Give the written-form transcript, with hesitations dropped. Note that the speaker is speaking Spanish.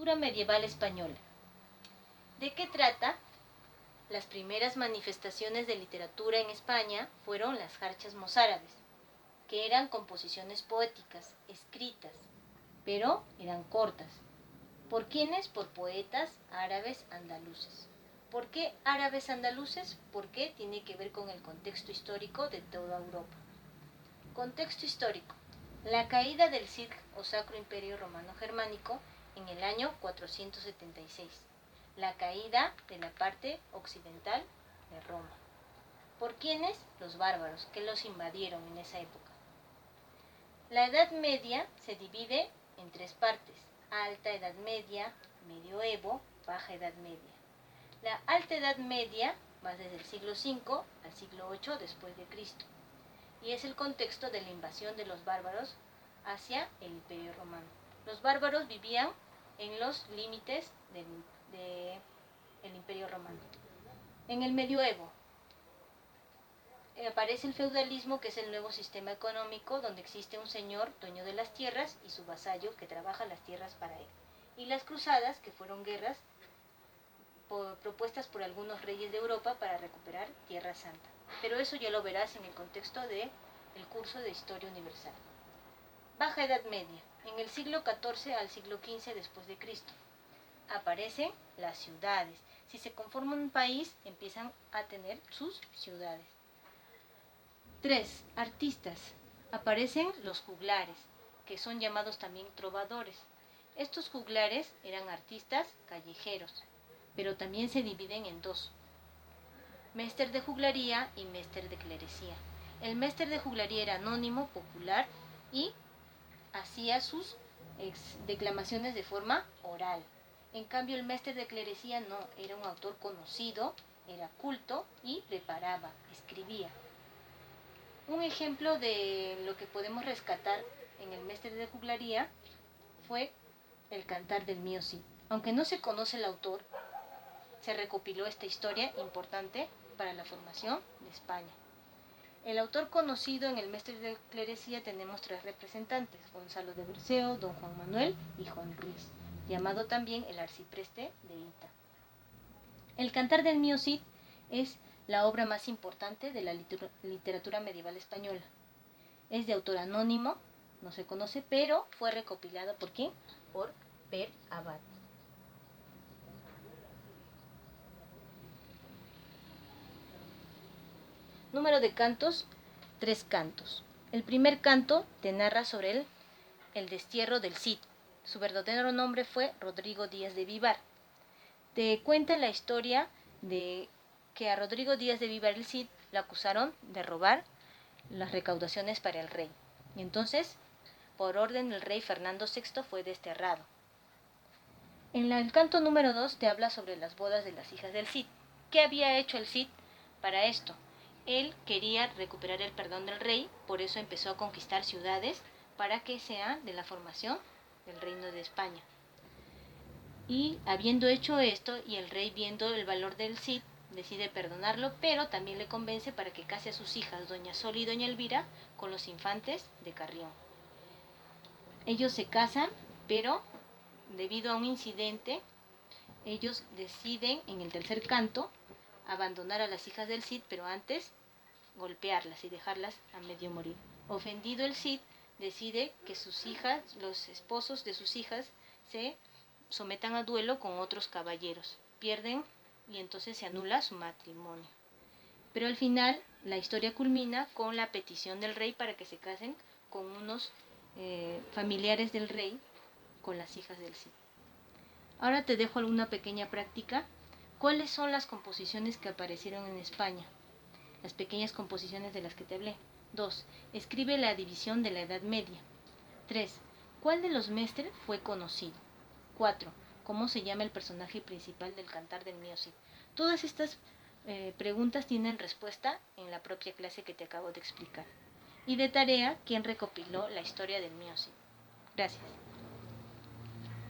Literatura medieval española. ¿De qué trata? Las primeras manifestaciones de literatura en España fueron las jarchas mozárabes, que eran composiciones poéticas, escritas, pero eran cortas. ¿Por quiénes? Por poetas árabes andaluces. ¿Por qué árabes andaluces? Porque tiene que ver con el contexto histórico de toda Europa. Contexto histórico. La caída del Cid o Sacro Imperio Romano Germánico en el año 476. La caída de la parte occidental de Roma. ¿Por quiénes? Los bárbaros, que los invadieron en esa época. La Edad Media se divide en tres partes: Alta Edad Media, Medioevo, Baja Edad Media. La Alta Edad Media va desde el siglo V al siglo VIII después de Cristo, y es el contexto de la invasión de los bárbaros hacia el Imperio Romano. Los bárbaros vivían en los límites del Imperio Romano. En el Medioevo aparece el feudalismo, que es el nuevo sistema económico donde existe un señor dueño de las tierras y su vasallo que trabaja las tierras para él. Y las cruzadas, que fueron guerras propuestas por algunos reyes de Europa para recuperar Tierra Santa. Pero eso ya lo verás en el contexto del curso de Historia Universal. Baja Edad Media. En el siglo XIV al siglo XV después de Cristo aparecen las ciudades. Si se conforma un país, empiezan a tener sus ciudades. 3. Artistas. Aparecen los juglares, que son llamados también trovadores. Estos juglares eran artistas callejeros, pero también se dividen en dos: méster de juglaría y méster de clerecía. El méster de juglaría era anónimo, popular, y hacía sus declamaciones de forma oral. En cambio, el méster de clerecía no, era un autor conocido, era culto y preparaba, escribía. Un ejemplo de lo que podemos rescatar en el méster de juglaría fue el Cantar del Mío Cid. Aunque no se conoce el autor, se recopiló esta historia importante para la formación de España. El autor conocido en el méster de clerecía tenemos tres representantes: Gonzalo de Berceo, don Juan Manuel y Juan Ruiz, llamado también el arcipreste de Hita. El Cantar del Mío Cid es la obra más importante de la literatura medieval española. Es de autor anónimo, no se conoce, pero fue recopilado ¿por quién? Por Per Abad. Número de cantos: 3 cantos. El primer canto te narra sobre el destierro del Cid. Su verdadero nombre fue Rodrigo Díaz de Vivar. Te cuenta la historia de que a Rodrigo Díaz de Vivar el Cid lo acusaron de robar las recaudaciones para el rey. Y entonces, por orden del rey Fernando VI, fue desterrado. En el canto número 2 te habla sobre las bodas de las hijas del Cid. ¿Qué había hecho el Cid para esto? Él quería recuperar el perdón del rey, por eso empezó a conquistar ciudades para que sea de la formación del reino de España. Y habiendo hecho esto, y el rey viendo el valor del Cid, decide perdonarlo, pero también le convence para que case a sus hijas, doña Sol y doña Elvira, con los infantes de Carrión. Ellos se casan, pero debido a un incidente, ellos deciden en el tercer canto abandonar a las hijas del Cid, pero antes golpearlas y dejarlas a medio morir. Ofendido el Cid, decide que sus hijas, los esposos de sus hijas, se sometan a duelo con otros caballeros. Pierden y entonces se anula su matrimonio. Pero al final la historia culmina con la petición del rey para que se casen con unos familiares del rey, con las hijas del Cid. Ahora te dejo alguna pequeña práctica. ¿Cuáles son las composiciones que aparecieron en España? Las pequeñas composiciones de las que te hablé. 2. Escribe la división de la Edad Media. 3. ¿Cuál de los mésteres fue conocido? 4. ¿Cómo se llama el personaje principal del Cantar del Mío Cid? Todas estas preguntas tienen respuesta en la propia clase que te acabo de explicar. Y de tarea, ¿quién recopiló la historia del Mío Cid? Gracias.